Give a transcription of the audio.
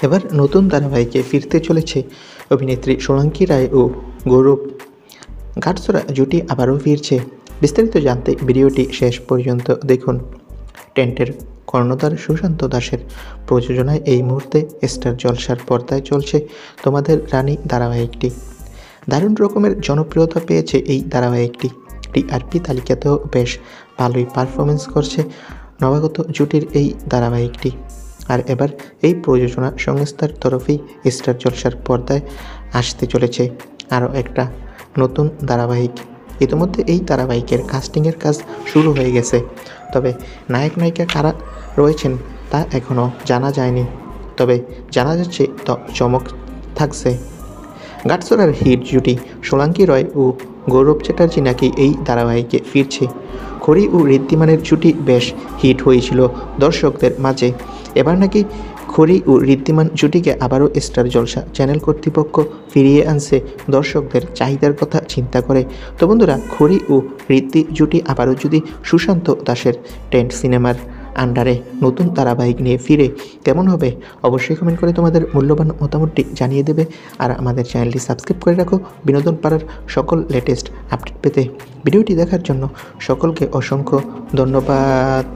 এবার নতুন ধারাবাহিকে ফিরতে চলেছে অভিনেত্রী সোনাঙ্কি রায় ও গৌরব গাটছড়া জুটি আবারও ফিরছে। বিস্তারিত জানতে ভিডিওটি শেষ পর্যন্ত দেখুন। টেন্টের কর্ণধার সুশান্ত দাসের প্রযোজনায় এই মুহূর্তে স্টার জলসার পর্দায় চলছে তোমাদের রানী ধারাবাহিকটি। দারুণ রকমের জনপ্রিয়তা পেয়েছে এই ধারাবাহিকটি। টিআরপি তালিকাতেও বেশ ভালোই পারফরমেন্স করছে নবাগত জুটির এই ধারাবাহিকটি। আর এবার এই প্রযোজনা সংস্থার তরফেই স্টার জলসার পর্দায় আসতে চলেছে আরও একটা নতুন ধারাবাহিক। ইতিমধ্যে এই ধারাবাহিকের কাস্টিংয়ের কাজ শুরু হয়ে গেছে, তবে নায়ক নায়িকা কারা রয়েছেন তা এখনও জানা যায়নি। তবে জানা যাচ্ছে চমক থাকছে। গাটছড়ার হিট জুটি সোলাঙ্কি রয় ও গৌরব চ্যাটার্জি নাকি এই ধারাবাহিকে ফিরছে। খড়ি ও ঋদ্ধিমানের জুটি বেশ হিট হয়েছিল দর্শকদের মাঝে। এবার নাকি খড়ি ও ঋদ্ধিমান জুটিকে আবারও স্টার জলসা চ্যানেল কর্তৃপক্ষ ফিরিয়ে আনছে দর্শকদের চাহিদার কথা চিন্তা করে। তো বন্ধুরা, খড়ি ও ঋদ্ধি জুটি আবারও যদি সুশান্ত দাসের টেন্ট সিনেমার আন্ডারে নতুন ধারাবাহিক নিয়ে ফিরে কেমন হবে, অবশ্যই কমেন্ট করে তোমাদের মূল্যবান মতামতটি জানিয়ে দেবে। আর আমাদের চ্যানেলটি সাবস্ক্রাইব করে রাখো বিনোদন পাড়ার সকল লেটেস্ট আপডেট পেতে। ভিডিওটি দেখার জন্য সকলকে অসংখ্য ধন্যবাদ।